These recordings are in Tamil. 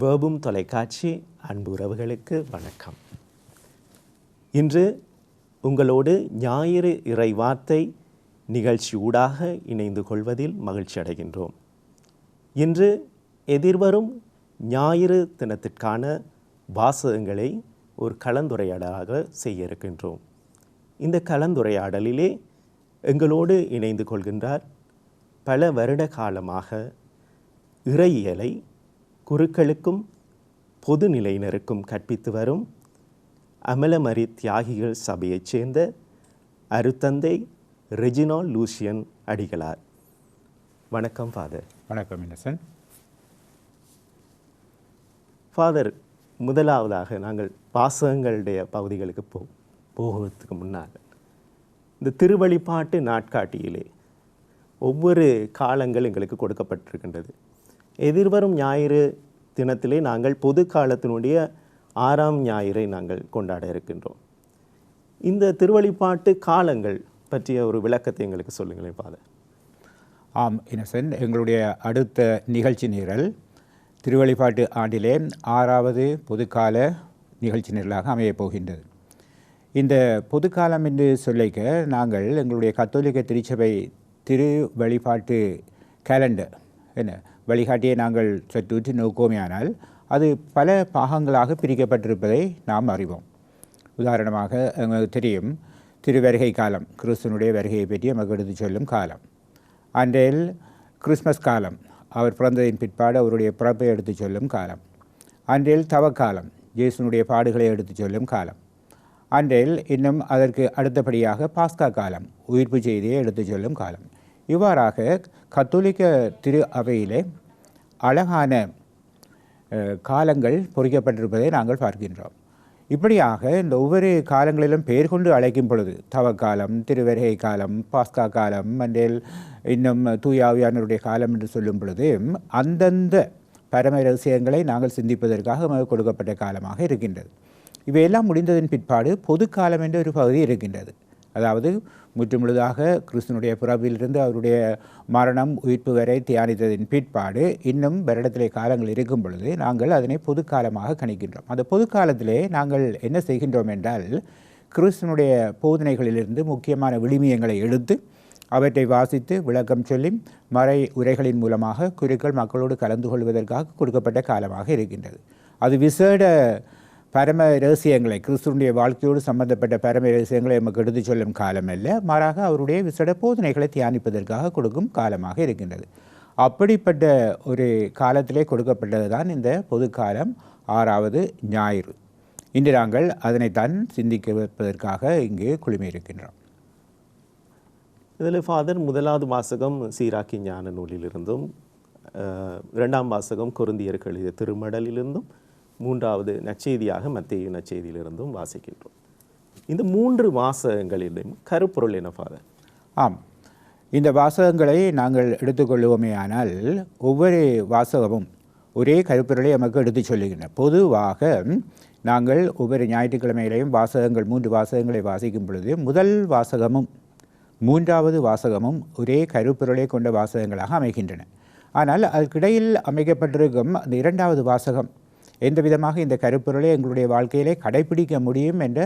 வேபும் தொலைக்காட்சி அன்பு உறவுகளுக்கு வணக்கம். இன்று உங்களோடு ஞாயிறு இறை வார்த்தை நிகழ்ச்சி ஊடாக இணைந்து கொள்வதில் மகிழ்ச்சி அடைகின்றோம். இன்று எதிர்வரும் ஞாயிறு தினத்திற்கான வாசகங்களை ஒரு கலந்துரையாடலாக செய்ய இருக்கின்றோம். இந்த கலந்துரையாடலிலே எங்களோடு இணைந்து கொள்கின்றார் பல வருட காலமாக இறையியலை குருக்களுக்கும் பொதுநிலையினருக்கும் கற்பித்து வரும் அமலமரி தியாகிகள் சபையைச் சேர்ந்த அருத்தந்தை ரெஜினால் லூசியன் அடிகளார். வணக்கம் ஃபாதர். வணக்கம் இன்னசென்ட். ஃபாதர், முதலாவதாக நாங்கள் வாசகங்களுடைய பகுதிகளுக்கு போகிறதுக்கு முன்னால் இந்த திருவழிபாட்டு நாட்காட்டியிலே ஒவ்வொரு காலங்கள் எங்களுக்கு கொடுக்கப்பட்டிருக்கின்றது. எதிர்வரும் ஞாயிறு தினத்திலே நாங்கள் பொது காலத்தினுடைய 6ஆம் ஞாயிறை நாங்கள் கொண்டாட இருக்கின்றோம். இந்த திருவழிபாட்டு காலங்கள் பற்றிய ஒரு விளக்கத்தை எங்களுக்கு சொல்லுங்களேன் ஃபாதர். ஆம் இன்னசென்ட், எங்களுடைய அடுத்த நிகழ்ச்சி நிரல் திருவழிபாட்டு ஆண்டிலே 6வது பொதுக்கால நிகழ்ச்சி நிரலாக அமையப் போகின்றது. இந்த பொதுக்காலம் என்று சொல்லிக்க நாங்கள் எங்களுடைய கத்தோலிக்க திருச்சபை திரு வழிபாட்டு கேலண்டர் வழிகாட்டியை நாங்கள் சற்று நோக்கோமையானால் அது பல பாகங்களாக பிரிக்கப்பட்டிருப்பதை நாம் அறிவோம். உதாரணமாக எங்களுக்கு தெரியும், திருவருகை காலம், கிறிஸ்துவனுடைய வருகையை பற்றி நமக்கு எடுத்து சொல்லும் காலம். அன்றையில் கிறிஸ்மஸ் காலம், அவர் பிறந்ததின் பிற்பாடு அவருடைய பிறப்பை எடுத்து சொல்லும் காலம். அன்றையில் தவக்காலம், இயேசுனுடைய பாடுகளை எடுத்து சொல்லும் காலம். அன்றையில் இன்னும் அதற்கு அடுத்தபடியாக பாஸ்கா காலம், உயிர்ப்பு செய்தியை எடுத்து சொல்லும் காலம். இவ்வாறாக கத்தோலிக்க திரு அவையிலே அழகான காலங்கள் பொறிக்கப்பட்டிருப்பதை நாங்கள் பார்க்கின்றோம். இப்படியாக இந்த ஒவ்வொரு காலங்களிலும் பெயர் கொண்டு அழைக்கும் பொழுது தவக்காலம், திருவருகை காலம், பாஸ்கா காலம், அன்றையில் இன்னும் தூயாவியானவருடைய காலம் என்று சொல்லும் பொழுது அந்தந்த பரம ரகசியங்களை நாங்கள் சிந்திப்பதற்காக கொடுக்கப்பட்ட காலமாக இருக்கின்றது. இவையெல்லாம் முடிந்ததின் பிற்பாடு பொது காலம் என்ற ஒரு பகுதி இருக்கின்றது. அதாவது முற்றுமுழுதாக கிறிஸ்துவனுடைய பிறவிலிருந்து அவருடைய மரணம் உயிர்ப்பு வரை தியானித்ததின் பிற்பாடு இன்னும் வருடத்திலே காலங்கள் இருக்கும் பொழுது நாங்கள் அதனை பொது காலமாக கணிக்கின்றோம். அந்த பொது காலத்திலே நாங்கள் என்ன செய்கின்றோம் என்றால், கிறிஸ்துவனுடைய போதனைகளிலிருந்து முக்கியமான விழுமியங்களை எடுத்து அவற்றை வாசித்து விளக்கம் சொல்லி மறை உரைகளின் மூலமாக குருக்கள் மக்களோடு கலந்து கொள்வதற்காக கொடுக்கப்பட்ட காலமாக இருக்கின்றது. அது விசேட பரம ரகசியங்களை, கிறிஸ்துவனுடைய வாழ்க்கையோடு சம்பந்தப்பட்ட பரம ரகசியங்களை நமக்கு எடுத்து சொல்லும் காலம் அல்ல, மாறாக அவருடைய விசேட போதனைகளை தியானிப்பதற்காக கொடுக்கும் காலமாக இருக்கின்றது. அப்படிப்பட்ட ஒரு காலத்திலே கொடுக்கப்பட்டது தான் இந்த பொது காலம், 6வது ஞாயிறு. இன்று நாங்கள் அதனைத்தான் சிந்திக்க வைப்பதற்காக இங்கு குழுமியிருக்கின்றோம். இதில் ஃபாதர், முதலாவது வாசகம் சீராக்கி ஞான நூலிலிருந்தும், 2ஆம் வாசகம் கொரிந்தியருக்கு எழுதிய திருமடலிலிருந்தும், 3வது நற்செய்தியாக மத்தேயு நற்செய்தியிலிருந்தும் வாசிக்கின்றோம். இந்த 3 வாசகங்களிலும் கருப்பொருள் என்ன ஃபாதர்? ஆம், இந்த வாசகங்களை நாங்கள் எடுத்துக்கொள்வோமே ஆனால் ஒவ்வொரு வாசகமும் ஒரே கருப்பொருளை நமக்கு எடுத்து சொல்லுகின்றன. பொதுவாக நாங்கள் ஒவ்வொரு ஞாயிற்றுக்கிழமையிலையும் வாசகங்கள் 3 வாசகங்களை வாசிக்கும் பொழுது முதல் வாசகமும் 3வது வாசகமும் ஒரே கருப்பொருளை கொண்ட வாசகங்களாக அமைகின்றன. ஆனால் அதற்கிடையில் அமைக்கப்பட்டிருக்கும் அந்த 2வது வாசகம் எந்த விதமாக இந்த கருப்பொருளை எங்களுடைய வாழ்க்கையிலே கடைபிடிக்க முடியும் என்ற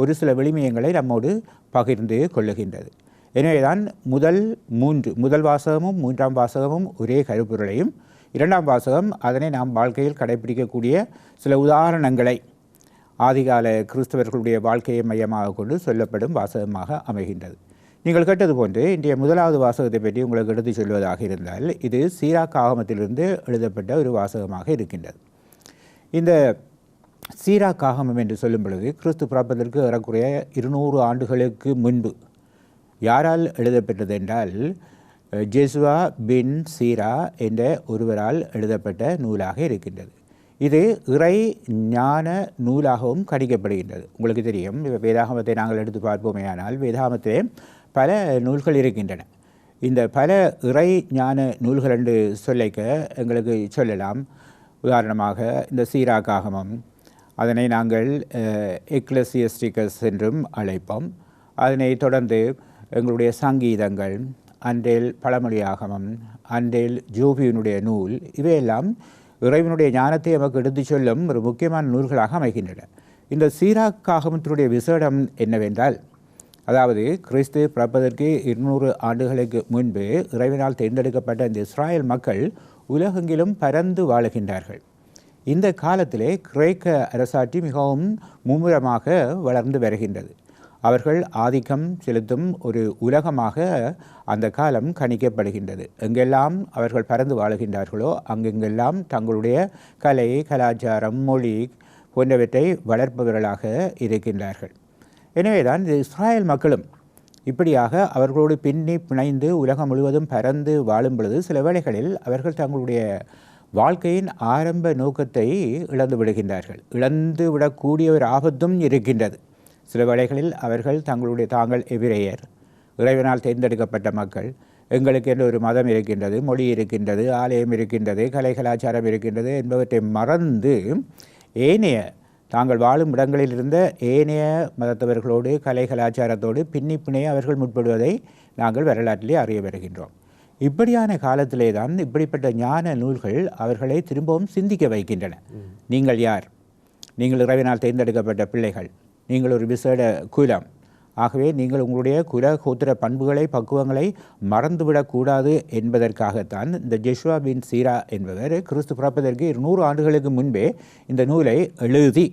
ஒரு சில விழுமியங்களை நம்மோடு பகிர்ந்து கொள்ளுகின்றது. எனவேதான் முதல் வாசகமும் 3ஆம் வாசகமும் ஒரே கருப்பொருளையும், 2ஆம் வாசகம் அதனை நாம் வாழ்க்கையில் கடைபிடிக்கக்கூடிய சில உதாரணங்களை ஆதிகால கிறிஸ்தவர்களுடைய வாழ்க்கையை மையமாக கொண்டு சொல்லப்படும் வாசகமாக அமைகின்றது. நீங்கள் கேட்டது போன்று இன்றைய 1வது வாசகத்தை பற்றி உங்களுக்கு எடுத்து சொல்வதாக இருந்தால், இது சீராக் ஆகமத்திலிருந்து எழுதப்பட்ட ஒரு வாசகமாக இருக்கின்றது. இந்த சீராக் ஆகமம் என்று சொல்லும் பொழுது கிறிஸ்து பிறப்பதற்கு ஏறக்குறைய 200 ஆண்டுகளுக்கு முன்பு யாரால் எழுதப்பட்டது என்றால், ஜெசுவா பின் சீரா என்ற ஒருவரால் எழுதப்பட்ட நூலாக இருக்கின்றது. இது இறை ஞான நூலாகவும் கணிக்கப்படுகின்றது. உங்களுக்கு தெரியும், வேதாகமத்தை நாங்கள் எடுத்து பார்ப்போமேயானால் வேதாகமத்திலே பல நூல்கள் இருக்கின்றன. இந்த பல இறை ஞான நூல்கள் என்று சொல்லிக்க எங்களுக்கு சொல்லலாம். உதாரணமாக இந்த சீராக் ஆகமம், அதனை நாங்கள் எக்லசியஸ்டிகஸ் என்றும் அழைப்போம். அதனை தொடர்ந்து எங்களுடைய சங்கீதங்கள், அன்றையில் பழமொழி ஆகமம், அன்றையில் ஜோபியினுடைய நூல், இவையெல்லாம் இறைவனுடைய ஞானத்தை நமக்கு எடுத்துச் சொல்லும் ஒரு முக்கியமான நூல்களாக அமைகின்றன. இந்த சீராக்காகமத்தினுடைய விசேடம் என்னவென்றால், அதாவது கிறிஸ்து பிறப்பதற்கு 200 ஆண்டுகளுக்கு முன்பு இறைவனால் தேர்ந்தெடுக்கப்பட்ட இந்த இஸ்ராயல் மக்கள் உலகெங்கிலும் பரந்து வாழுகின்றார்கள். இந்த காலத்திலே கிரேக்க அரசாட்சி மிகவும் மும்முரமாக வளர்ந்து வருகின்றது. அவர்கள் ஆதிக்கம் செலுத்தும் ஒரு உலகமாக அந்த காலம் கணிக்கப்படுகின்றது. எங்கெல்லாம் அவர்கள் பரந்து வாழுகின்றார்களோ அங்கெங்கெல்லாம் தங்களுடைய கலை, கலாச்சாரம், மொழி போன்றவற்றை வளர்ப்பவர்களாக இருக்கின்றார்கள். எனவேதான் இந்த இஸ்ராயல் மக்களும் இப்படியாக அவர்களோடு பின்னி பிணைந்து உலகம் முழுவதும் பரந்து வாழும் பொழுது சில வேளைகளில் அவர்கள் தங்களுடைய வாழ்க்கையின் ஆரம்ப நோக்கத்தை இழந்து விடுகின்றார்கள். இழந்து விடக்கூடிய ஒரு ஆபத்தும் இருக்கின்றது. சில வேளைகளில் அவர்கள் தாங்கள் எபிரேயர், இறைவனால் தேர்ந்தெடுக்கப்பட்ட மக்கள், எங்களுக்கு என்ற ஒரு மதம் இருக்கின்றது, மொழி இருக்கின்றது, ஆலயம் இருக்கின்றது, கலை கலாச்சாரம் இருக்கின்றது என்பவற்றை மறந்து ஏனைய தாங்கள் வாழும் இடங்களில் இருந்த ஏனைய மதத்தவர்களோடு கலை கலாச்சாரத்தோடு பின்னிப்பிணைய அவர்கள் முற்படுவதை நாங்கள் வரலாற்றிலே அறிய வருகின்றோம். இப்படியான காலத்திலே தான் இப்படிப்பட்ட ஞான நூல்கள் அவர்களை திரும்பவும் சிந்திக்க வைக்கின்றன. நீங்கள் யார்? நீங்கள் இறைவனால் தேர்ந்தெடுக்கப்பட்ட பிள்ளைகள், நீங்கள் ஒரு விசேட குலம். ஆகவே நீங்கள் உங்களுடைய குல கோத்திர பண்புகளை, பக்குவங்களை மறந்துவிடக்கூடாது என்பதற்காகத்தான் இந்த ஜெஷுவா பின் சீரா என்பவர் கிறிஸ்து பிறப்பதற்கு 200 ஆண்டுகளுக்கு முன்பே இந்த நூலை எழுதி,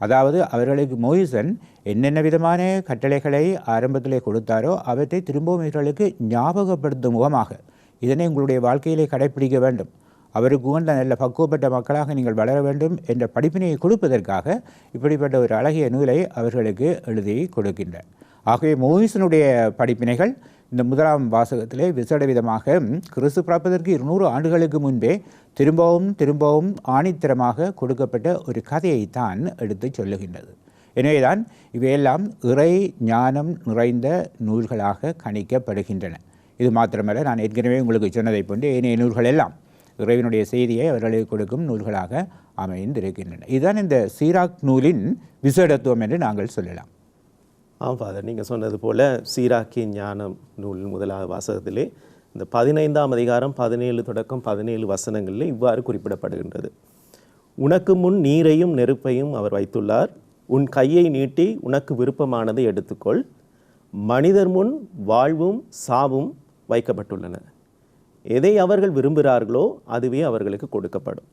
அதாவது அவர்களுக்கு மோயிசன் என்னென்ன விதமான கட்டளைகளை ஆரம்பத்திலே கொடுத்தாரோ அவற்றை திரும்பவும் இவர்களுக்கு ஞாபகப்படுத்தும் முகமாக இதனை உங்களுடைய வாழ்க்கையிலே கடைப்பிடிக்க வேண்டும், அவருக்கு உகந்த நல்ல பக்குவப்பட்ட மக்களாக நீங்கள் வளர வேண்டும் என்ற படிப்பினையை கொடுப்பதற்காக இப்படிப்பட்ட ஒரு அழகிய நூலை அவர்களுக்கு எழுதி கொடுக்கின்றார். ஆகவே மோயிசனுடைய படிப்பினைகள் இந்த முதலாம் வாசகத்திலே விசேட விதமாக கிறிஸ்து பிறப்பதற்கு 200 ஆண்டுகளுக்கு முன்பே திரும்பவும் ஆணித்தரமாக கொடுக்கப்பட்ட ஒரு கதையைத்தான் எடுத்து சொல்லுகின்றது. எனவேதான் இவையெல்லாம் இறை ஞானம் நிறைந்த நூல்களாக கணிக்கப்படுகின்றன. இது மாத்திரமல்ல, நான் ஏற்கனவே உங்களுக்கு சொன்னதை போன்று ஏனைய நூல்கள் எல்லாம் இறைவனுடைய செய்தியை அவர்களுக்கு கொடுக்கும் நூல்களாக அமைந்திருக்கின்றன. இதுதான் இந்த சீராக் நூலின் விசேடத்துவம் என்று நாங்கள் சொல்லலாம். ஃபாதர், நீங்கள் சொன்னது போல் சீராக்கின் ஞானம் நூல் முதலாவது வாசகத்திலே இந்த 15ஆம் அதிகாரம் 17 தொடக்கம் 17 வசனங்களில் இவ்வாறு குறிப்பிடப்படுகின்றது. உனக்கு முன் நீரையும் நெருப்பையும் அவர் வைத்துள்ளார், உன் கையை நீட்டி உனக்கு விருப்பமானதை எடுத்துக்கொள், மனிதர் முன் வாழ்வும் சாவும் வைக்கப்பட்டுள்ளன, எதை அவர்கள் விரும்புகிறார்களோ அதுவே அவர்களுக்கு கொடுக்கப்படும்.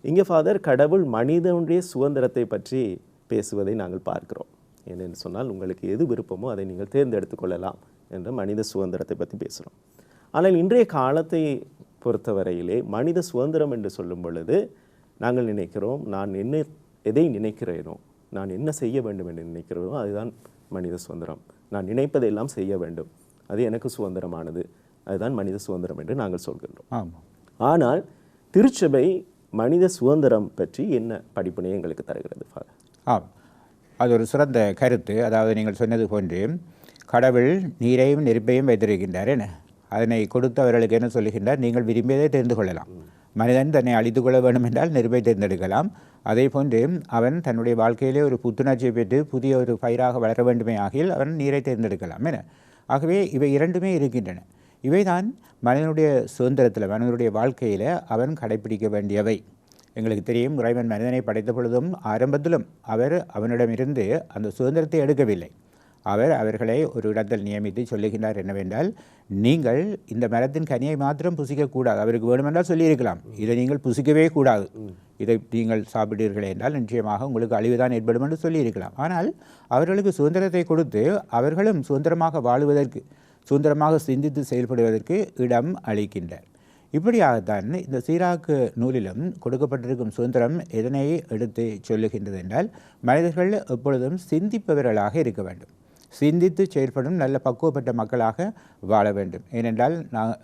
இங்கே ஃபாதர், கடவுள் மனிதனுடைய சுதந்திரத்தை பற்றி பேசுவதை நாங்கள் பார்க்கிறோம். ஏனென்று சொன்னால், உங்களுக்கு எது விருப்பமோ அதை நீங்கள் தேர்ந்தெடுத்து கொள்ளலாம் என்ற மனித சுதந்திரத்தை பற்றி பேசுகிறோம். ஆனால் இன்றைய காலத்தை பொறுத்தவரையிலே மனித சுதந்திரம் என்று சொல்லும் பொழுது நாங்கள் நினைக்கிறோம், நான் எதை நினைக்கிறேனோ, நான் என்ன செய்ய வேண்டும் என்று நினைக்கிறேனோ அதுதான் மனித சுதந்திரம். நான் நினைப்பதையெல்லாம் செய்ய வேண்டும், அது எனக்கு சுதந்திரமானது, அதுதான் மனித சுதந்திரம் என்று நாங்கள் சொல்கின்றோம். ஆனால் திருச்சபை மனித சுதந்திரம் பற்றி என்ன படிப்பினை எங்களுக்கு தருகிறது ஃபாதர்? அது ஒரு சிறந்த கருத்து. அதாவது நீங்கள் சொன்னது போன்று கடவுள் நீரையும் நெருப்பையும் வைத்திருக்கின்றார். என்ன அதனை கொடுத்து அவர்களுக்கு என்ன சொல்லுகின்றார்? நீங்கள் விரும்பியதை தெரிந்து கொள்ளலாம். மனிதன் தன்னை அழித்து கொள்ள வேண்டும் என்றால் நெருப்பை தேர்ந்தெடுக்கலாம். அதே போன்று அவன் தன்னுடைய வாழ்க்கையிலே ஒரு புத்துணர்ச்சியை பெற்று புதிய ஒரு பயிராக வளர வேண்டுமே ஆகியில் அவன் நீரை தேர்ந்தெடுக்கலாம். என ஆகவே இவை இரண்டுமே இருக்கின்றன. இவைதான் மனிதனுடைய சுதந்திரத்தில், மனிதனுடைய வாழ்க்கையில் அவன் கடைப்பிடிக்க வேண்டியவை. எங்களுக்கு தெரியும், இறைவன் மனிதனை படைத்த பொழுதும் ஆரம்பத்திலும் அவனிடமிருந்து அந்த சுதந்திரத்தை எடுக்கவில்லை. அவர்களை ஒரு இடத்தில் நியமித்து சொல்லுகின்றார் என்னவென்றால், நீங்கள் இந்த மரத்தின் கனியை மாத்திரம் புசிக்கக்கூடாது. அவருக்கு வேணுமென்றால் சொல்லியிருக்கலாம், இதை நீங்கள் புசிக்கவே கூடாது, இதை நீங்கள் சாப்பிட்டீர்கள் என்றால் நிச்சயமாக உங்களுக்கு அழிவுதான் ஏற்படும் என்று சொல்லியிருக்கலாம். ஆனால் அவர்களுக்கு சுதந்திரத்தை கொடுத்து அவர்களும் சுதந்திரமாக வாழுவதற்கு, சுதந்திரமாக சிந்தித்து செயல்படுவதற்கு இடம் அளிக்கின்றார். இப்படியாகத்தான் இந்த சீராக்கு நூலிலும் கொடுக்கப்பட்டிருக்கும் சுதந்திரம் எதனை எடுத்து சொல்லுகின்றது என்றால், மனிதர்கள் எப்பொழுதும் சிந்திப்பவர்களாக இருக்க வேண்டும், சிந்தித்து செயல்படும் நல்ல பக்குவப்பட்ட மக்களாக வாழ வேண்டும். ஏனென்றால்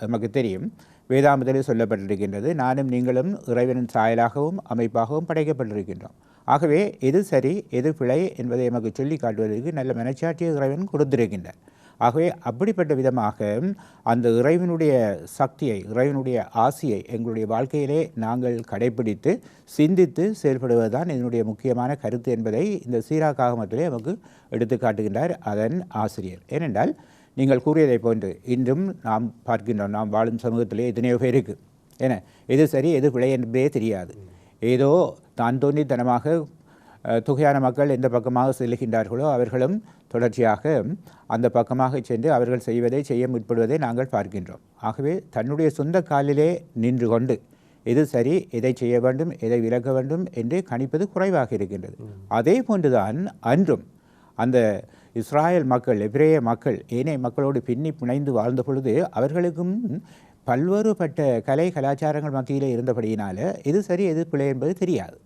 நமக்கு தெரியும், வேதாமத்திலே சொல்லப்பட்டிருக்கின்றது, நானும் நீங்களும் இறைவனின் சாயலாகவும் அமைப்பாகவும் படைக்கப்பட்டிருக்கின்றோம். ஆகவே எது சரி எது பிழை என்பதை நமக்கு சொல்லி காட்டுவதற்கு நல்ல மனச்சாட்சியை இறைவன் கொடுத்திருக்கின்றார். ஆகவே அப்படிப்பட்ட விதமாக அந்த இறைவனுடைய சக்தியை, இறைவனுடைய ஆசியை எங்களுடைய வாழ்க்கையிலே நாங்கள் கடைப்பிடித்து சிந்தித்து செயல்படுவதுதான் இதனுடைய முக்கியமான கருத்து என்பதை இந்த சீராக்காகமத்திலே நமக்கு எடுத்து காட்டுகின்றார் அதன் ஆசிரியர். ஏனென்றால் நீங்கள் கூறியதை போன்று இன்றும் நாம் பார்க்கின்றோம், நாம் வாழும் சமூகத்திலே எத்தனையோ பேருக்கு ஏன்னா எது சரி எது பிழை என்பதே தெரியாது. ஏதோ தான் தோன்றித்தனமாக தொகையான மக்கள் எந்த பக்கமாக செல்கின்றார்களோ அவர்களும் தொடர்ச்சியாக அந்த பக்கமாக சென்று அவர்கள் செய்ய முற்படுவதை நாங்கள் பார்க்கின்றோம். ஆகவே தன்னுடைய சொந்த காலிலே நின்று கொண்டு எது சரி, எதை செய்ய வேண்டும், எதை விலக்க வேண்டும் என்று கணிப்பது குறைவாக இருக்கின்றது. அதே போன்றுதான் அன்றும் அந்த இஸ்ராயல் மக்கள், எபிரேய மக்கள் ஏனைய மக்களோடு பின்னி பிணைந்து வாழ்ந்த பொழுது அவர்களுக்கும் பல்வேறுபட்ட கலை கலாச்சாரங்கள் மத்தியிலே இருந்தபடியினால எது சரி எது பிழை என்பது தெரியாது.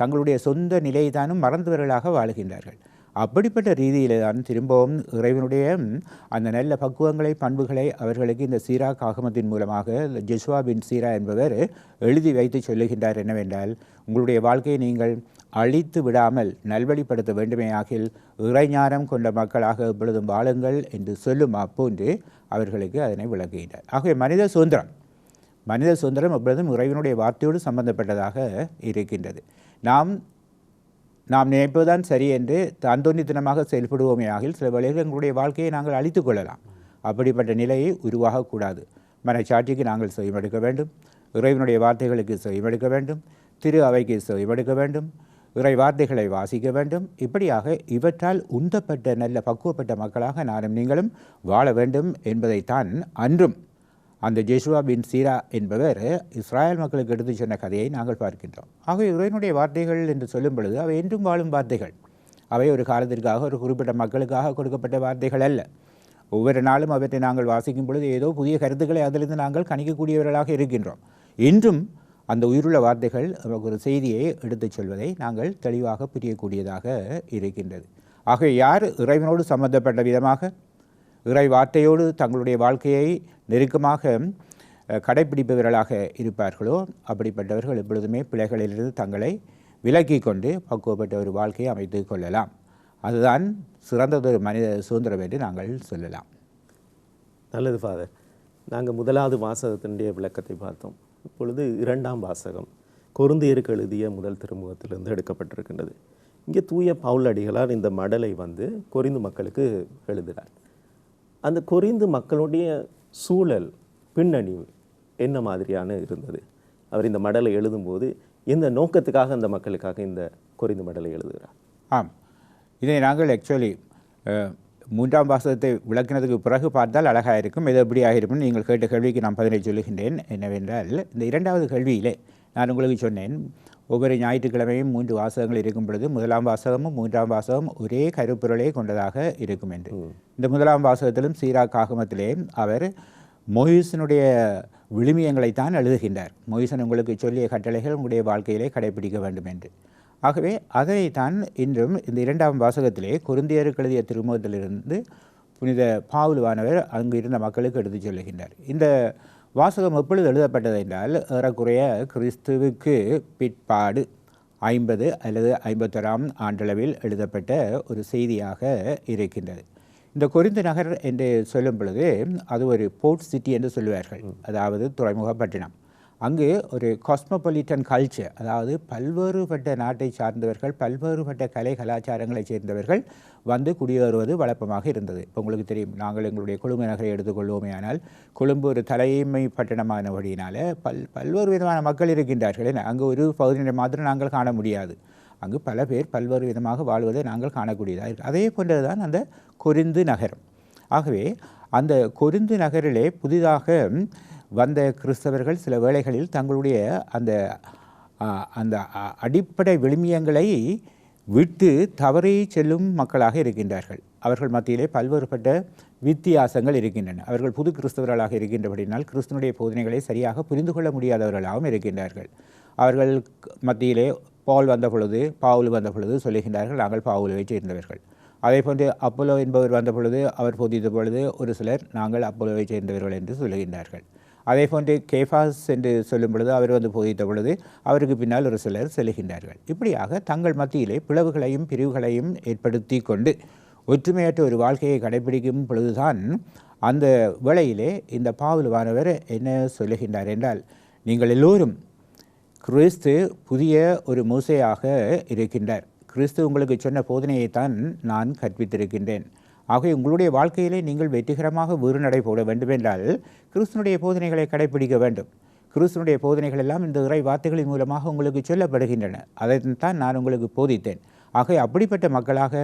தங்களுடைய சொந்த நிலைதானும் மறந்தவர்களாக வாழுகின்றார்கள். அப்படிப்பட்ட ரீதியிலே தான் திரும்பவும் இறைவனுடைய அந்த நல்ல பக்குவங்களை பண்புகளை அவர்களுக்கு இந்த சீராக் ஆகமத்தின் மூலமாக ஜெசுவா பின் சீரா என்பவர் எழுதி வைத்து சொல்லுகின்றார். என்னவென்றால், உங்களுடைய வாழ்க்கையை நீங்கள் அழித்து விடாமல் நல்வழிப்படுத்த வேண்டுமேயாகில் இறைஞானம் கொண்ட மக்களாக எப்பொழுதும் வாழுங்கள் என்று சொல்லும் அப்போன்று அவர்களுக்கு அதனை விளக்குகின்றார். ஆகவே மனித சுதந்திரம் எப்பொழுதும் இறைவனுடைய வார்த்தையோடு சம்பந்தப்பட்டதாக இருக்கின்றது. நாம் நினைப்பதுதான் சரி என்று தாந்தோன்னித்தனமாக செயல்படுவோமே ஆகில் சில வேளைகளில் எங்களுடைய வாழ்க்கையை நாங்கள் அழித்து கொள்ளலாம். அப்படிப்பட்ட நிலையை உருவாகக்கூடாது. மனச்சாட்சிக்கு நாங்கள் செவிமடுக்க வேண்டும், இறைவனுடைய வார்த்தைகளுக்கு செவிமடுக்க வேண்டும், திரு அவைக்கு செவிமடுக்க வேண்டும், இறை வார்த்தைகளை வாசிக்க வேண்டும். இப்படியாக இவற்றால் உந்தப்பட்ட நல்ல பக்குவப்பட்ட மக்களாக நானும் நீங்களும் வாழ வேண்டும் என்பதைத்தான் அன்றும் அந்த ஜெசுவா பின் சீரா என்பவர் இஸ்ராயல் மக்களுக்கு எடுத்து சொன்ன கதையை நாங்கள் பார்க்கின்றோம். ஆகவே இறைவனுடைய வார்த்தைகள் என்று சொல்லும் பொழுது அவை என்றும் வாழும் வார்த்தைகள். அவை ஒரு காலத்திற்காக ஒரு குறிப்பிட்ட மக்களுக்காக கொடுக்கப்பட்ட வார்த்தைகள் அல்ல. ஒவ்வொரு நாளும் அவற்றை நாங்கள் வாசிக்கும் பொழுது ஏதோ புதிய கருத்துக்களை அதிலிருந்து நாங்கள் கணிக்கக்கூடியவர்களாக இருக்கின்றோம். இன்றும் அந்த உயிருள்ள வார்த்தைகள் நமக்கு ஒரு செய்தியை எடுத்துச் சொல்வதை நாங்கள் தெளிவாக புரியக்கூடியதாக இருக்கின்றது. ஆகவே யார் இறைவனோடு சம்பந்தப்பட்ட விதமாக இறை வார்த்தையோடு தங்களுடைய வாழ்க்கையை நெருக்கமாக கடைப்பிடிப்பவர்களாக இருப்பார்களோ அப்படிப்பட்டவர்கள் எப்பொழுதுமே பிழைகளிலிருந்து தங்களை விலக்கி கொண்டு பக்குவப்பட்ட ஒரு வாழ்க்கையை அமைத்து கொள்ளலாம். அதுதான் சிறந்ததொரு மனித சுதந்திரம் என்று நாங்கள் சொல்லலாம். நல்லது ஃபாதர். நாங்கள் முதலாவது வாசகத்தினுடைய விளக்கத்தை பார்த்தோம். இப்பொழுது இரண்டாம் வாசகம் கொரிந்தியருக்கு எழுதிய முதல் திருமுகத்திலிருந்து எடுக்கப்பட்டிருக்கின்றது. இங்கே தூய பவுல் அடிகளார் இந்த மடலை கொரிந்து மக்களுக்கு எழுதுகிறார். அந்த கொரிந்து மக்களுடைய சூழல் பின்னணி என்ன மாதிரியான இருந்தது? அவர் இந்த மடலை எழுதும்போது எந்த நோக்கத்துக்காக அந்த மக்களுக்காக இந்த கொரிந்து மடலை எழுதுகிறார்? ஆம், இதை நாங்கள் ஆக்சுவலி மூன்றாம் வாசகத்தை விளக்கினதுக்கு பிறகு பார்த்தால் அழகாக இருக்கும். இது எப்படியாக இருக்கும்? நீங்கள் கேட்ட கேள்விக்கு நான் பதிலை சொல்லுகின்றேன். என்னவென்றால், இந்த இரண்டாவது கேள்வியிலே நான் உங்களுக்கு சொன்னேன், ஒவ்வொரு ஞாயிற்றுக்கிழமையும் 3 வாசகங்கள் இருக்கும் பொழுது முதலாம் வாசகமும் மூன்றாம் வாசகம் ஒரே கருப்பொருளை கொண்டதாக இருக்கும் என்று. இந்த முதலாம் வாசகத்திலும் சீராக் ஆகமத்திலே அவர் மோயிசனுடைய விழுமியங்களைத்தான் எழுதுகின்றார். மோயிசன் உங்களுக்கு சொல்லிய கட்டளைகள் உங்களுடைய வாழ்க்கையிலே கடைபிடிக்க வேண்டும் என்று. ஆகவே அதைத்தான் இன்றும் இந்த இரண்டாம் வாசகத்திலே கொரிந்தியருக்கு எழுதிய திருமுகத்திலிருந்து புனித பவுலுவானவர் அங்கு இருந்த மக்களுக்கு எடுத்துச் சொல்லுகின்றார். இந்த வாசகம் எப்பொழுது எழுதப்பட்டது என்றால், ஏறக்குறைய கிறிஸ்துவுக்கு பிற்பாடு 50 அல்லது 51ஆம் ஆண்டளவில் எழுதப்பட்ட ஒரு செய்தியாக இருக்கின்றது. இந்த கொரிந்து நகர் என்று சொல்லும் பொழுது அது ஒரு போர்ட் சிட்டி என்று சொல்லுவார்கள், அதாவது துறைமுக பட்டினம். அங்கு ஒரு காஸ்மோபாலிட்டன் கல்ச்சர், அதாவது பல்வேறுபட்ட நாட்டை சார்ந்தவர்கள், பல்வேறுபட்ட கலை கலாச்சாரங்களைச் சேர்ந்தவர்கள் குடியேறுவது வழக்கமாக இருந்தது. இப்போ உங்களுக்கு தெரியும், நாங்கள் எங்களுடைய கொழும்பு நகரை எடுத்துக்கொள்வோமே, ஆனால் கொழும்பு ஒரு தலைமை பட்டணமானபடியினால பல்வேறு விதமான மக்கள் இருக்கின்றார்கள். அங்கு ஒரு பகுதியினர் மாத்திரம் நாங்கள் காண முடியாது. அங்கு பல பேர் பல்வேறு விதமாக வாழ்வதை நாங்கள் காணக்கூடியதாக இருக்குது. அதே போன்றதுதான் அந்த கொரிந்து நகரம். ஆகவே அந்த கொரிந்து நகரிலே புதிதாக வந்த கிறிஸ்தவர்கள் சில வேளைகளில் தங்களுடைய அந்த அந்த அடிப்படை விழுமியங்களை விட்டு தவறி செல்லும் மக்களாக இருக்கின்றார்கள். அவர்கள் மத்தியிலே பல்வேறுபட்ட வித்தியாசங்கள் இருக்கின்றன. அவர்கள் புது கிறிஸ்தவர்களாக இருக்கின்றபடினால் கிறிஸ்துவனுடைய போதனைகளை சரியாக புரிந்து கொள்ள முடியாதவர்களாகவும் இருக்கின்றார்கள். அவர்கள் மத்தியிலே பவுல் வந்த பொழுது சொல்லுகின்றார்கள், நாங்கள் பவுலுவை சேர்ந்தவர்கள். அதே போன்று அப்போலோ என்பவர் வந்த பொழுது, அவர் போதித்த பொழுது ஒரு சிலர் நாங்கள் அப்போலோவை சேர்ந்தவர்கள் என்று சொல்லுகின்றார்கள். அதே போன்று கேஃபாஸ் என்று சொல்லும் பொழுது அவர் போதித்த பொழுது அவருக்கு பின்னால் ஒரு சிலர் செல்கின்றார்கள். இப்படியாக தங்கள் மத்தியிலே பிளவுகளையும் பிரிவுகளையும் ஏற்படுத்தி கொண்டு ஒற்றுமையற்ற ஒரு வாழ்க்கையை கடைபிடிக்கும் பொழுதுதான் அந்த வேளையிலே இந்த பவுலுவானவர் என்ன சொல்லுகின்றார் என்றால், நீங்கள் எல்லோரும் கிறிஸ்து புதிய ஒரு மோசையாக இருக்கின்றார். கிறிஸ்து உங்களுக்கு சொன்ன போதனையைத்தான் நான் கற்பித்திருக்கின்றேன். ஆகவே உங்களுடைய வாழ்க்கையிலே நீங்கள் வெற்றிகரமாக வீறு நடை போட வேண்டுமென்றால் கிறிஸ்துவனுடைய போதனைகளை கடைபிடிக்க வேண்டும். கிறிஸ்துவனுடைய போதனைகள் எல்லாம் இந்த இறை வார்த்தைகளின் மூலமாக உங்களுக்கு சொல்லப்படுகின்றன. அதைத்தான் நான் உங்களுக்கு போதித்தேன். ஆக அப்படிப்பட்ட மக்களாக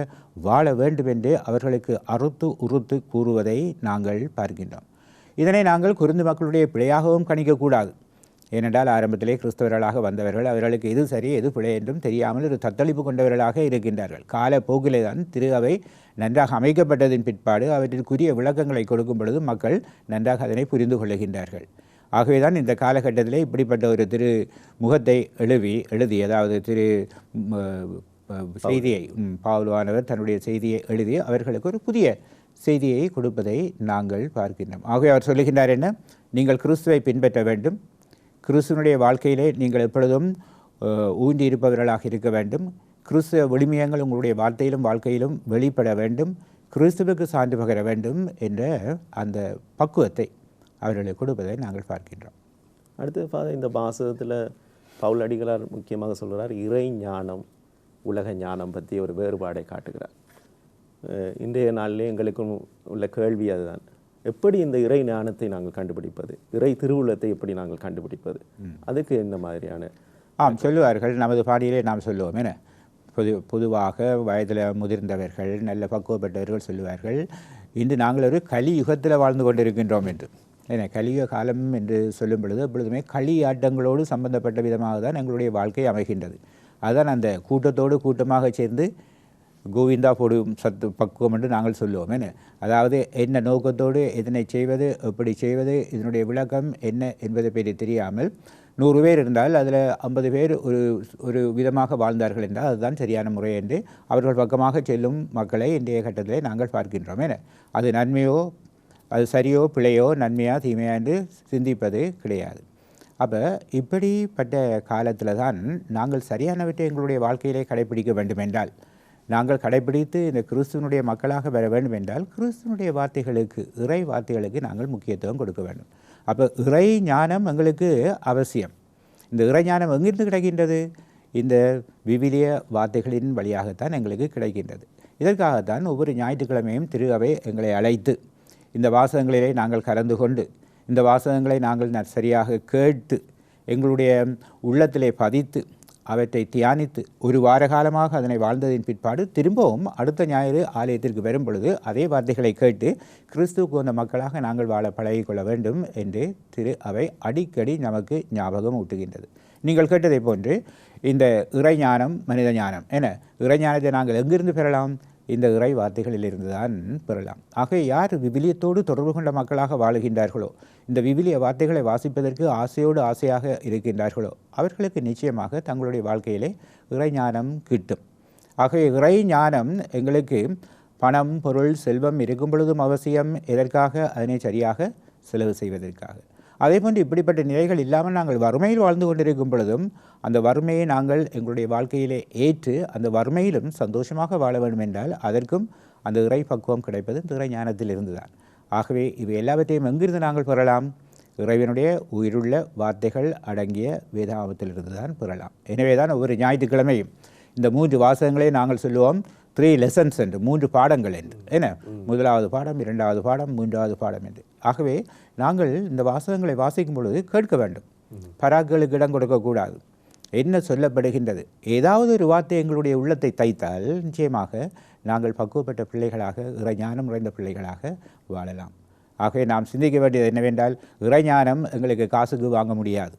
வாழ வேண்டும் என்று அவர்களுக்கு அறுத்து உறுத்து கூறுவதை நாங்கள் பார்க்கின்றோம். இதனை நாங்கள் கொரிந்து மக்களுடைய பிழையாகவும் கணிக்கக்கூடாது. ஏனென்றால் ஆரம்பத்திலே கிறிஸ்தவர்களாக வந்தவர்கள் அவர்களுக்கு எது சரி எது பிழை என்றும் தெரியாமல் ஒரு தத்தளிப்பு கொண்டவர்களாக இருக்கின்றார்கள். காலப்போக்கிலே தான் திரு அவை நன்றாக அமைக்கப்பட்டதின் பிற்பாடு அவற்றிற்குரிய விளக்கங்களை கொடுக்கும் பொழுது மக்கள் நன்றாக அதனை புரிந்து கொள்ளுகின்றார்கள். ஆகவேதான் இந்த காலகட்டத்திலே இப்படிப்பட்ட ஒரு திரு முகத்தை எழுதி அதாவது திரு செய்தியை பவுலானவர் தன்னுடைய செய்தியை எழுதி அவர்களுக்கு ஒரு புதிய செய்தியை கொடுப்பதை நாங்கள் பார்க்கின்றோம். ஆகவே அவர் சொல்லுகின்றார் என்ன, நீங்கள் கிறிஸ்துவை பின்பற்ற வேண்டும், கிறிஸ்துவனுடைய வாழ்க்கையிலே நீங்கள் எப்பொழுதும் ஊன்றி இருப்பவர்களாக இருக்க வேண்டும், கிறிஸ்துவ விழுமியங்கள் உங்களுடைய வார்த்தையிலும் வாழ்க்கையிலும் வெளிப்பட வேண்டும், கிறிஸ்துவுக்கு சான்று பகர வேண்டும் என்ற அந்த பக்குவத்தை அவர்களுக்கு கொடுப்பதை நாங்கள் பார்க்கின்றோம். அடுத்து ஃபாதர், இந்த வாசகத்தில் பவுல் அடிகளார் முக்கியமாக சொல்கிறார் இறை ஞானம் உலக ஞானம் பற்றி ஒரு வேறுபாடை காட்டுகிறார். இன்றைய நாளிலே எங்களுக்கும் உள்ள கேள்வி அதுதான், எப்படி இந்த இறை ஞானத்தை நாங்கள் கண்டுபிடிப்பது, இறை திருவுள்ளத்தை எப்படி நாங்கள் கண்டுபிடிப்பது, அதுக்கு என்ன மாதிரியான சொல்லுவார்கள். நமது பாணியிலே நாம் சொல்லுவோம் என பொதுவாக வயதில் முதிர்ந்தவர்கள் நல்ல பக்குவப்பட்டவர்கள் சொல்லுவார்கள், இன்று நாங்கள் ஒரு கலியுகத்தில் வாழ்ந்து கொண்டிருக்கின்றோம் என்று. ஏன்னா கலியுக காலம் என்று சொல்லும் பொழுது எப்பொழுதுமே களியாட்டங்களோடு சம்பந்தப்பட்ட விதமாக தான் எங்களுடைய வாழ்க்கை அமைகின்றது. அதுதான் அந்த கூட்டத்தோடு கூட்டமாக சேர்ந்து கோவிந்தா போடும் சத்து பக்குவம் என்று நாங்கள் சொல்லுவோம். என்ன அதாவது என்ன நோக்கத்தோடு எதனை செய்வது, எப்படி செய்வது, இதனுடைய விளக்கம் என்ன என்பதை பற்றி தெரியாமல் 100 பேர் இருந்தால் அதில் 50 பேர் ஒரு விதமாக வாழ்ந்தார்கள் என்றால் அதுதான் சரியான முறை என்று அவர்கள் பக்கமாக செல்லும் மக்களை இன்றைய கட்டத்திலே நாங்கள் பார்க்கின்றோம். என்ன அது நன்மையோ அது சரியோ பிழையோ நன்மையா தீமையா என்று சிந்திப்பது கிடையாது. அப்போ இப்படிப்பட்ட காலத்தில் தான் நாங்கள் சரியானவற்றை எங்களுடைய வாழ்க்கையிலே கடைப்பிடிக்க வேண்டும் என்றால், நாங்கள் கடைப்பிடித்து இந்த கிறிஸ்துவனுடைய மக்களாக வர வேண்டும் என்றால் கிறிஸ்துவனுடைய வார்த்தைகளுக்கு, இறை வார்த்தைகளுக்கு நாங்கள் முக்கியத்துவம் கொடுக்க வேண்டும். அப்போ இறை ஞானம் எங்களுக்கு அவசியம். இந்த இறை ஞானம் எங்கிருந்து கிடைக்கின்றது? இந்த விவிலிய வார்த்தைகளின் வழியாகத்தான் எங்களுக்கு கிடைக்கின்றது. இதற்காகத்தான் ஒவ்வொரு ஞாயிற்றுக்கிழமையும் திரு அவை எங்களை அழைத்து இந்த வாசகங்களிலே நாங்கள் கலந்து கொண்டு இந்த வாசகங்களை நாங்கள் சரியாக கேட்டு எங்களுடைய உள்ளத்திலே பதித்து அவற்றை தியானித்து ஒரு வார காலமாக அதனை வாழ்ந்ததின் பிற்பாடு திரும்பவும் அடுத்த ஞாயிறு ஆலயத்திற்கு வரும் பொழுது அதே வார்த்தைகளை கேட்டு கிறிஸ்துவுக்கு வந்த மக்களாக நாங்கள் வாழ பழகிக்கொள்ள வேண்டும் என்று திரு அவை அடிக்கடி நமக்கு ஞாபகம் ஊட்டுகின்றது. நீங்கள் கேட்டதை போன்று இந்த இறைஞானம் மனித ஞானம் என இறைஞானத்தை நாங்கள் எங்கிருந்து பெறலாம்? இந்த இறை வார்த்தைகளிலிருந்து தான் பெறலாம். ஆக யார் விவிலியத்தோடு தொடர்பு கொண்ட மக்களாக வாழுகின்றார்களோ, இந்த விவிலிய வார்த்தைகளை வாசிப்பதற்கு ஆசையாக இருக்கின்றார்களோ அவர்களுக்கு நிச்சயமாக தங்களுடைய வாழ்க்கையிலே இறைஞானம் கிட்டும். ஆக இறைஞானம் எங்களுக்கு பணம், பொருள், செல்வம் இருக்கும் பொழுதும் அவசியம். எதற்காக? அதனை சரியாக செலவு செய்வதற்காக. அதேபோன்று இப்படிப்பட்ட நிலைகள் இல்லாமல் நாங்கள் வறுமையில் வாழ்ந்து கொண்டிருக்கும் பொழுதும் அந்த வறுமையை நாங்கள் எங்களுடைய வாழ்க்கையிலே ஏற்று அந்த வறுமையிலும் சந்தோஷமாக வாழ வேண்டும் என்றால் அதற்கும் அந்த இறை பக்குவம் கிடைப்பது இந்த இறை ஞானத்திலிருந்து தான். ஆகவே இவை எல்லாவற்றையும் எங்கிருந்து நாங்கள் பெறலாம்? இறைவனுடைய உயிருள்ள வார்த்தைகள் அடங்கிய வேதாகமத்திலிருந்து தான் பெறலாம். எனவே தான் ஒவ்வொரு ஞாயிற்றுக்கிழமையும் இந்த 3 வாசகங்களை நாங்கள் சொல்லுவோம் 3 lessons என்று, 3 பாடங்கள் என்று. என்ன, முதலாவது பாடம், 2வது பாடம், 3வது பாடம் என்று. ஆகவே நாங்கள் இந்த வாசகங்களை வாசிக்கும் பொழுது கேட்க வேண்டும். பராக்களுக்கு இடம் கொடுக்கக்கூடாது. என்ன சொல்லப்படுகின்றது? ஏதாவது ஒரு வார்த்தை எங்களுடைய உள்ளத்தை தைத்தால் நிச்சயமாக நாங்கள் பக்குவப்பட்ட பிள்ளைகளாக, இறைஞானம் நிறைந்த பிள்ளைகளாக வாழலாம். ஆகவே நாம் சிந்திக்க வேண்டியது என்னவென்றால், இறைஞானம் எங்களுக்கு காசுக்கு வாங்க முடியாது,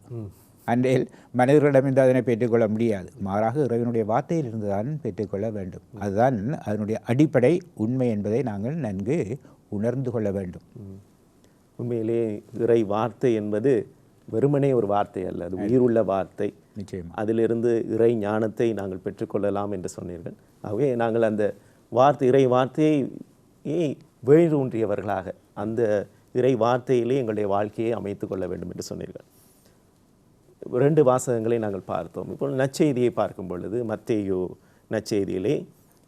அன்றில் மனிதர்களிடமிருந்து அதனை பெற்றுக்கொள்ள முடியாது. மாறாக இறைவனுடைய வார்த்தையிலிருந்து தான் பெற்றுக்கொள்ள வேண்டும். அதுதான் அதனுடைய அடிப்படை உண்மை என்பதை நாங்கள் நன்கு உணர்ந்து கொள்ள வேண்டும். உண்மையிலே இறை வார்த்தை என்பது வெறுமனே ஒரு வார்த்தை அல்ல, அது உயிருள்ள வார்த்தை. நிச்சயமாக அதிலிருந்து இறை ஞானத்தை நாங்கள் பெற்றுக்கொள்ளலாம் என்று சொன்னீர்கள். ஆகவே நாங்கள் அந்த இறை வார்த்தையை வேரூன்றியவர்களாக அந்த இறை வார்த்தையிலே எங்களுடைய வாழ்க்கையை அமைத்து கொள்ள வேண்டும் என்று சொன்னீர்கள். 2 வாசகங்களை நாங்கள் பார்த்தோம். இப்போ நற்செய்தியை பார்க்கும் பொழுது மத்தேயு நற்செய்தியிலே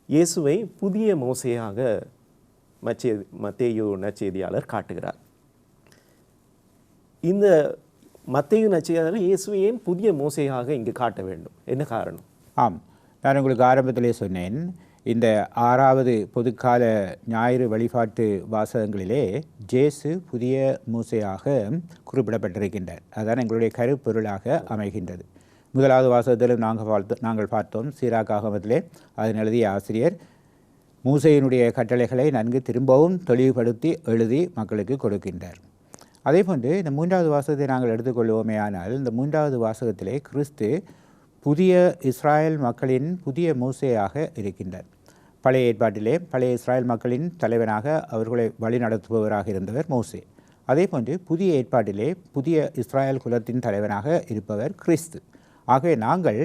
இயேசுவை புதிய மோசையாக மத்தேயு நற்செய்தியாளர் காட்டுகிறார். இந்த மத்தேயு நற்செய்தியாளர் இயேசுவை ஏன் புதிய மோசையாக இங்கு காட்ட வேண்டும்? என்ன காரணம்? ஆம், நான் உங்களுக்கு ஆரம்பத்திலே சொன்னேன், இந்த 6வது பொதுக்கால ஞாயிறு வழிபாட்டு வாசகங்களிலே ஜேசு புதிய மூசையாக குறிப்பிடப்பட்டிருக்கின்றார். அதுதான் எங்களுடைய கருப்பொருளாக அமைகின்றது. முதலாவது வாசகத்திலும் நாங்கள் பார்த்தோம், சீராக் ஆகமத்திலே அதன் எழுதிய ஆசிரியர் மூசையினுடைய கட்டளைகளை நன்கு திரும்பவும் தெளிவுபடுத்தி எழுதி மக்களுக்கு கொடுக்கின்றார். அதேபோன்று இந்த 3வது வாசகத்தை நாங்கள் எடுத்துக்கொள்வோமே ஆனால், இந்த 3வது வாசகத்திலே கிறிஸ்து புதிய இஸ்ராயல் மக்களின் புதிய மூசையாக இருக்கின்றார். பழைய ஏற்பாட்டிலே பழைய இஸ்ராயல் மக்களின் தலைவனாக அவர்களை வழிநடத்துபவராக இருந்தவர் மோசே. அதேபோன்று புதிய ஏற்பாட்டிலே புதிய இஸ்ராயல் குலத்தின் தலைவனாக இருப்பவர் கிறிஸ்து. ஆகவே நாங்கள்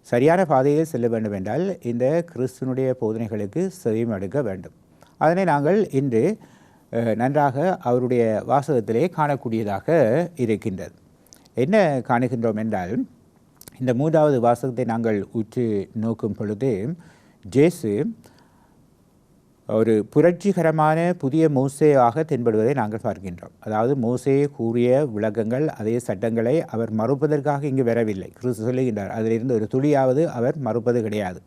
சரியான பாதையில் செல்ல வேண்டும் என்றால் இந்த கிறிஸ்துனுடைய போதனைகளுக்கு செவியும் எடுக்க வேண்டும். அதனை நாங்கள் இன்று நன்றாக அவருடைய வாசகத்திலே காணக்கூடியதாக இருக்கின்றது. என்ன காணுகின்றோம் என்றால், இந்த 3வது வாசகத்தை நாங்கள் உற்று நோக்கும் பொழுது ஜேசு ஒரு புரட்சிகரமான புதிய மோசேயாக தென்படுவதை நாங்கள் பார்க்கின்றோம். அதாவது மோசே கூறிய விளக்கங்கள், அதே சட்டங்களை அவர் மறுப்பதற்காக இங்கு வரவில்லை. கிறிஸ்து சொல்லுகின்றார், அதிலிருந்து ஒரு துளியாவது அவர் மறுப்பது கிடையாது.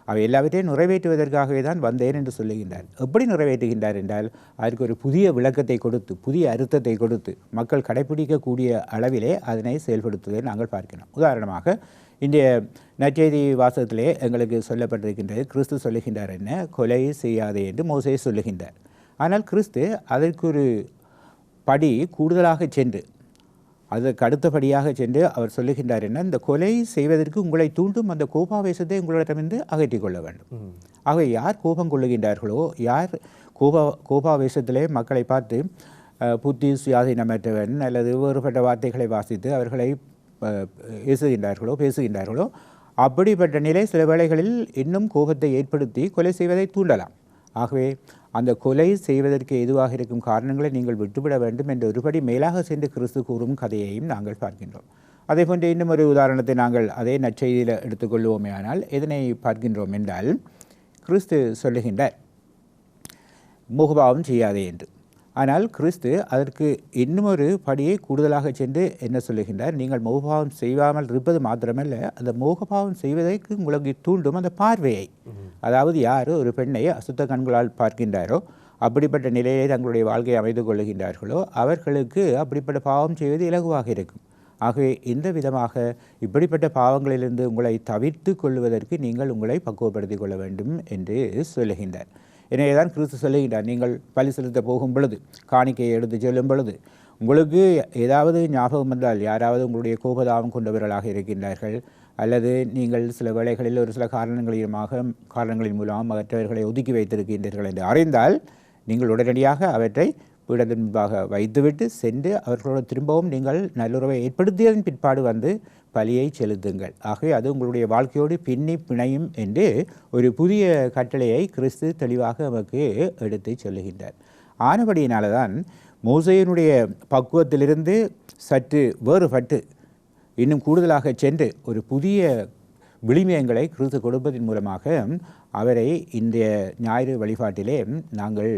அவை எல்லாவற்றையும் நிறைவேற்றுவதற்காகவே தான் வந்தேன் என்று சொல்லுகின்றார். எப்படி நிறைவேற்றுகின்றார் என்றால், அதற்கு ஒரு புதிய விளக்கத்தை கொடுத்து, புதிய அர்த்தத்தை கொடுத்து, மக்கள் கடைப்பிடிக்கக்கூடிய அளவிலே அதனை செயல்படுத்துவதை நாங்கள் பார்க்கிறோம். உதாரணமாக இன்றைய நற்செய்தி வாசகத்திலே எங்களுக்கு சொல்லப்பட்டிருக்கின்றது, கிறிஸ்து சொல்லுகின்றார் என்ன, கொலை செய்யாதே என்று மோசே சொல்லுகின்றார். ஆனால் கிறிஸ்து அதற்கு ஒரு படி கூடுதலாக சென்று, அதற்கு அடுத்தபடியாக சென்று அவர் சொல்லுகின்றார் என்ன, இந்த கொலை செய்வதற்கு உங்களை தூண்டும் அந்த கோபாவேசத்தை உங்களிடமிருந்து அகற்றிக் கொள்ள வேண்டும். ஆகவே யார் கோபம் கொள்ளுகின்றார்களோ, யார் கோபாவேசத்திலே மக்களை பார்த்து புத்தி சுயாதீனமற்றவன் அல்லது வேறுபட்ட வார்த்தைகளை வாசித்து அவர்களை பேசுகின்றார்களோ அப்படிப்பட்ட நிலை சில வேளைகளில் இன்னும் கோபத்தை ஏற்படுத்தி கொலை செய்வதை தூண்டலாம். ஆகவே அந்த கொலை செய்வதற்கு எதுவாக இருக்கும் காரணங்களை நீங்கள் விட்டுவிட வேண்டும் என்ற ஒருபடி மேலாக சென்று கிறிஸ்து கூறும் கதையையும் நாங்கள் பார்க்கின்றோம். அதே போன்று இன்னும் ஒரு உதாரணத்தை நாங்கள் அதே நற்செய்தியில் எடுத்துக்கொள்வோமே ஆனால் எதனை பார்க்கின்றோம் என்றால், கிறிஸ்து சொல்லுகின்றார் முகபாவம் செய்யாதே என்று. ஆனால் கிறிஸ்து அதற்கு இன்னும் ஒரு படியை கூடுதலாக சென்று என்ன சொல்லுகின்றார், நீங்கள் முகபாவம் செய்யாமல் இருப்பது மாத்திரமல்ல, அந்த முகபாவம் செய்வதற்கு உங்களுக்கு தூண்டும் அந்த பார்வையை, அதாவது யார் ஒரு பெண்ணை அசுத்த கண்களால் பார்க்கின்றாரோ, அப்படிப்பட்ட நிலையை தங்களுடைய வாழ்க்கையை அமைத்து கொள்ளுகின்றார்களோ அவர்களுக்கு அப்படிப்பட்ட பாவம் செய்வது இலகுவாக இருக்கும். ஆகவே இந்த விதமாக இப்படிப்பட்ட பாவங்களிலிருந்து உங்களை தவிர்த்து கொள்வதற்கு நீங்கள் உங்களை பக்குவப்படுத்திக் கொள்ள வேண்டும் என்று சொல்லுகின்றார். எனவே தான் கிறிஸ்து சொல்லுகின்றார், நீங்கள் பலி செலுத்த போகும் பொழுது, காணிக்கையை எடுத்து செல்லும் பொழுது, உங்களுக்கு ஏதாவது ஞாபகம் வந்தால், யாராவது உங்களுடைய கோபதாபம் கொண்டவர்களாக இருக்கின்றார்கள், அல்லது நீங்கள் சில வேளைகளில் ஒரு சில காரணங்களின் மூலம் மற்றவர்களை ஒதுக்கி வைத்திருக்கின்றீர்கள் என்று அறிந்தால், நீங்கள் உடனடியாக அவற்றை பீடத்தின் முன்பாக வைத்துவிட்டு சென்று அவர்களோடு திரும்பவும் நீங்கள் நல்லுறவை ஏற்படுத்தியதன் பிற்பாடு வந்து பலியை செலுத்துங்கள். ஆகவே அது உங்களுடைய வாழ்க்கையோடு பின்னி பிணையும் என்று ஒரு புதிய கட்டளையை கிறிஸ்து தெளிவாக நமக்கு எடுத்து சொல்லுகின்றார். ஆனபடியினால தான் மோசேயினுடைய பக்குவத்திலிருந்து சற்று வேறுபட்டு இன்னும் கூடுதலாக சென்று ஒரு புதிய விளிமயங்களை கிறிஸ்து கொடுப்பதன் மூலமாக அவரை இன்றைய ஞாயிறு வழிபாட்டிலே நாங்கள்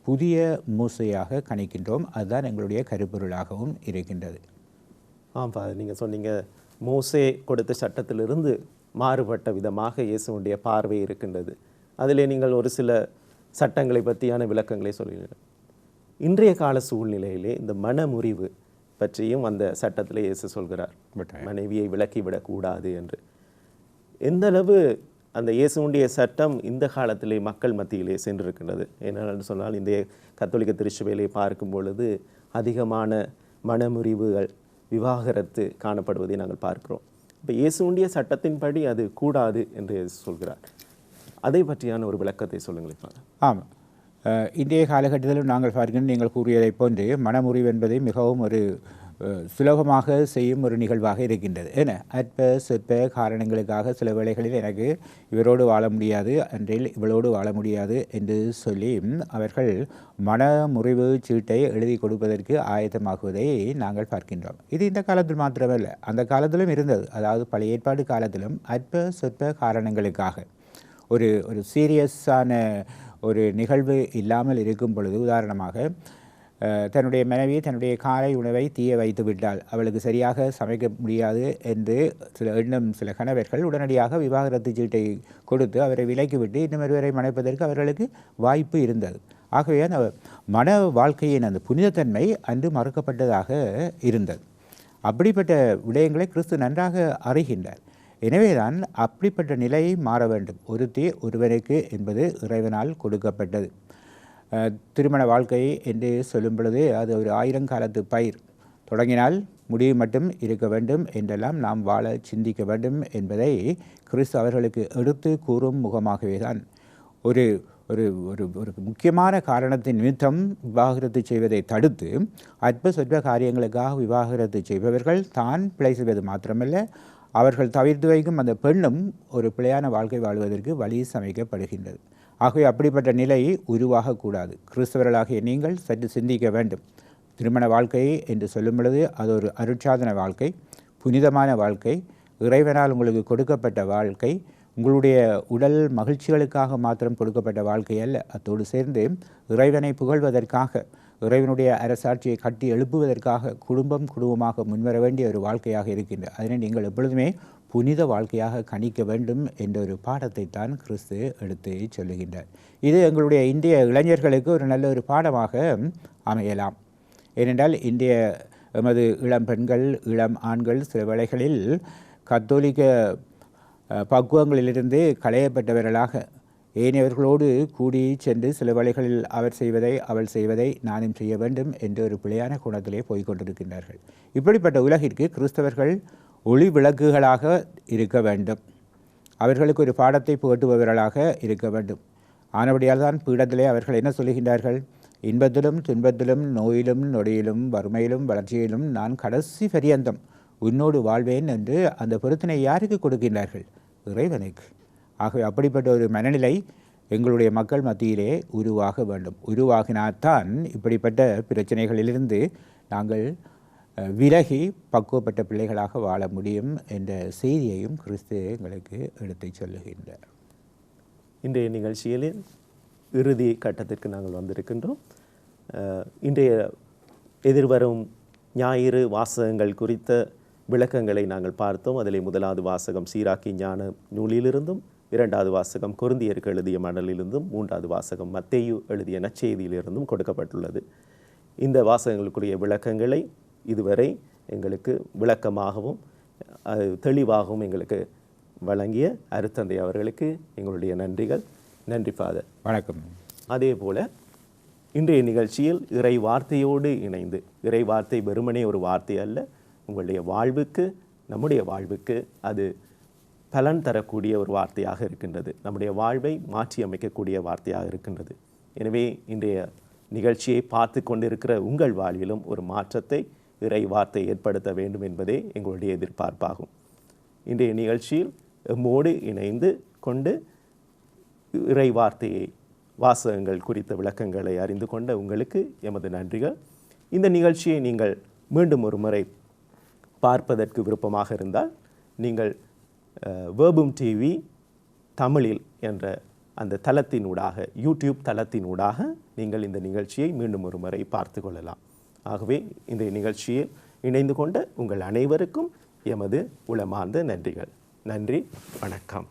புதிய மூசையாக கணிக்கின்றோம். அதுதான் எங்களுடைய கருப்பொருளாகவும் இருக்கின்றது. நீங்கள் சொன்னீங்க, மோசே கொடுத்த சட்டத்திலிருந்து மாறுபட்ட விதமாக இயேசுடைய பார்வை இருக்கின்றது. அதிலே நீங்கள் ஒரு சில சட்டங்களை பற்றியான விளக்கங்களை சொல்லுங்கள். இன்றைய கால சூழ்நிலையிலே இந்த மனமுறிவு பற்றியும் அந்த சட்டத்திலே இயேசு சொல்கிறார், மனைவியை விலக்கிவிடக்கூடாது என்று. எந்த அளவு அந்த இயேசுடைய சட்டம் இந்த காலத்திலே மக்கள் மத்தியிலே சென்றிருக்கின்றது? என்னென்னு சொன்னால், இந்த கத்தோலிக்க திருச்சபையிலே பார்க்கும் பொழுது அதிகமான மனமுறிவுகள், விவாகரத்து காணப்படுவதை நாங்கள் பார்க்கிறோம். இப்போ இயேசுடைய சட்டத்தின்படி அது கூடாது என்று சொல்கிறார். அதை பற்றியான ஒரு விளக்கத்தை சொல்லுங்கள். ஆமாம், இன்றைய காலகட்டத்திலும் நாங்கள் பார்க்கின்ற நீங்கள் கூறியதை போன்று மனமுறிவு என்பது மிகவும் ஒரு சுலபமாக செய்யும் ஒரு நிகழ்வாக இருக்கின்றது. ஏன்னா அற்ப சொற்ப காரணங்களுக்காக சில வேளைகளில் எனக்கு இவரோடு வாழ முடியாது, அன்றில் இவளோடு வாழ முடியாது என்று சொல்லி அவர்கள் மனமுறிவு சீட்டை எழுதி கொடுப்பதற்கு ஆயத்தமாகுவதை நாங்கள் பார்க்கின்றோம். இது இந்த காலத்தில் மாத்திரமல்ல, அந்த காலத்திலும் இருந்தது. அதாவது பழைய ஏற்பாடு காலத்திலும் அற்ப சொற்ப காரணங்களுக்காக ஒரு சீரியஸான ஒரு நிகழ்வு இல்லாமல் இருக்கும் பொழுது, உதாரணமாக தன்னுடைய மனைவி தன்னுடைய காலை உணவை தீய வைத்து விட்டால் அவளுக்கு சரியாக சமைக்க முடியாது என்று சில கணவர்கள் உடனடியாக விவாகரத்து சீட்டை கொடுத்து அவரை விலக்கிவிட்டு இன்னும் ஒருவரை மணப்பதற்கு அவர்களுக்கு வாய்ப்பு இருந்தது. ஆகவே அந்த மன வாழ்க்கையின் அந்த புனிதத்தன்மை அன்று மறுக்கப்பட்டதாக இருந்தது. அப்படிப்பட்ட விடயங்களை கிறிஸ்து நன்றாக அறிகின்றார். எனவேதான் அப்படிப்பட்ட நிலை மாற வேண்டும். ஒருத்தி ஒருவனுக்கு என்பது இறைவனால் கொடுக்கப்பட்டது. திருமண வாழ்க்கை என்று சொல்லும் பொழுது அது ஒரு 1000 காலத்து பயிர். தொடங்கினால் முடிவு மட்டும் இருக்க வேண்டும் என்றெல்லாம் நாம் வாழ சிந்திக்க வேண்டும் என்பதை கிறிஸ்து அவர்களுக்கு எடுத்து கூறும் முகமாகவே தான் ஒரு ஒரு ஒரு ஒரு முக்கியமான காரணத்தின் நிமித்தம் விவாகரத்து செய்வதை தடுத்து அற்ப சொற்ப காரியங்களுக்காக விவாகரத்து செய்பவர்கள் தான் பிழை செய்வது மாத்திரமல்ல, அவர்கள் தவிர்த்து வைக்கும் அந்த பெண்ணும் ஒரு பிழையான வாழ்க்கை வாழ்வதற்கு வழி சமைக்கப்படுகின்றது. ஆகவே அப்படிப்பட்ட நிலை உருவாகக்கூடாது. கிறிஸ்தவர்களாகிய நீங்கள் சற்று சிந்திக்க வேண்டும். திருமண வாழ்க்கை என்று சொல்லும் பொழுது அது ஒரு அருட்சாதன வாழ்க்கை, புனிதமான வாழ்க்கை, இறைவனால் உங்களுக்கு கொடுக்கப்பட்ட வாழ்க்கை, உங்களுடைய உடல் மகிழ்ச்சிகளுக்காக மாத்திரம் கொடுக்கப்பட்ட வாழ்க்கை அல்ல. அத்தோடு சேர்ந்து இறைவனை புகழ்வதற்காக, இறைவனுடைய அரசாட்சியை கட்டி எழுப்புவதற்காக குடும்பமாக முன்வர வேண்டிய ஒரு வாழ்க்கையாக இருக்கின்றது. அதனை நீங்கள் எப்பொழுதுமே புனித வாழ்க்கையாக கணிக்க வேண்டும் என்ற ஒரு பாடத்தை தான் கிறிஸ்து எடுத்து சொல்லுகின்றார். இது எங்களுடைய இந்திய இளைஞர்களுக்கு ஒரு நல்ல ஒரு பாடமாக அமையலாம். ஏனென்றால் இந்திய எமது இளம் பெண்கள், இளம் ஆண்கள் சில வேளைகளில் கத்தோலிக்க பக்குவங்களிலிருந்து களையப்பட்டவர்களாக ஏனையவர்களோடு கூடி சென்று சில வேளைகளில் அவர் செய்வதை அவள் செய்வதை நானும் செய்ய வேண்டும் என்ற ஒரு பிழையான குணத்திலே போய்கொண்டிருக்கின்றார்கள். இப்படிப்பட்ட உலகிற்கு கிறிஸ்தவர்கள் ஒளி விளக்குகளாக இருக்க வேண்டும். அவர்களுக்கு ஒரு பாடத்தை புகட்டுபவர்களாக இருக்க வேண்டும். ஆனபடியால் தான் பீடத்திலே அவர்கள் என்ன சொல்லுகின்றார்கள்? இன்பத்திலும் துன்பத்திலும் நோயிலும் நொடியிலும் வறுமையிலும் வளர்ச்சியிலும் நான் கடைசி பரியந்தம் உன்னோடு வாழ்வேன் என்று அந்த பொருத்தினை யாருக்கு கொடுக்கின்றார்கள்? இறைவனுக்கு. ஆகவே அப்படிப்பட்ட ஒரு மனநிலை எங்களுடைய மக்கள் மத்தியிலே உருவாக வேண்டும். உருவாகினால்தான் இப்படிப்பட்ட பிரச்சனைகளிலிருந்து நாங்கள் விலகி பக்குவப்பட்ட பிள்ளைகளாக வாழ முடியும் என்ற செய்தியையும் கிறிஸ்து எங்களுக்கு எடுத்து சொல்லுகின்றார். இன்றைய நிகழ்ச்சியில் இறுதி கட்டத்திற்கு நாங்கள் வந்திருக்கின்றோம். இன்றைய எதிர்வரும் ஞாயிறு வாசகங்கள் குறித்த விளக்கங்களை நாங்கள் பார்த்தோம். அதிலே முதலாவது வாசகம் சீராக்கி ஞான நூலிலிருந்தும், இரண்டாவது வாசகம் கொரிந்தியருக்கு எழுதிய மடலிலிருந்தும், மூன்றாவது வாசகம் மத்தேயு எழுதிய நற்செய்தியிலிருந்தும் கொடுக்கப்பட்டுள்ளது. இந்த வாசகங்களுக்குரிய விளக்கங்களை இதுவரை எங்களுக்கு விளக்கமாகவும் தெளிவாகவும் எங்களுக்கு வழங்கிய அருத்தந்தை அவர்களுக்கு எங்களுடைய நன்றிகள். நன்றி ஃபாதர். வணக்கம். அதே போல் இன்றைய நிகழ்ச்சியில் இறை வார்த்தையோடு இணைந்து, இறை வார்த்தை வெறுமனே ஒரு வார்த்தை அல்ல, உங்களுடைய வாழ்வுக்கு, நம்முடைய வாழ்வுக்கு அது பலன் தரக்கூடிய ஒரு வார்த்தையாக இருக்கின்றது. நம்முடைய வாழ்வை மாற்றி அமைக்கக்கூடிய வார்த்தையாக இருக்கின்றது. எனவே இன்றைய நிகழ்ச்சியை பார்த்து கொண்டிருக்கிற உங்கள் வாழ்விலும் ஒரு மாற்றத்தை இறை வார்த்தை ஏற்படுத்த வேண்டும் என்பதே எங்களுடைய எதிர்பார்ப்பாகும். இன்றைய நிகழ்ச்சியில் எம்மோடு இணைந்து கொண்டு இறை வார்த்தையை, வாசகங்கள் குறித்த விளக்கங்களை அறிந்து கொண்ட உங்களுக்கு எமது நன்றிகள். இந்த நிகழ்ச்சியை நீங்கள் மீண்டும் ஒரு முறை பார்ப்பதற்கு விருப்பமாக இருந்தால் நீங்கள் வேர்பும் டிவி தமிழில் என்ற அந்த தளத்தினூடாக, யூடியூப் தளத்தினூடாக நீங்கள் இந்த நிகழ்ச்சியை மீண்டும் ஒரு முறை பார்த்து கொள்ளலாம். ஆகவே இந்த நிகழ்ச்சியில் இணைந்து கொண்ட உங்கள் அனைவருக்கும் எமது உளமார்ந்த நன்றிகள். நன்றி, வணக்கம்.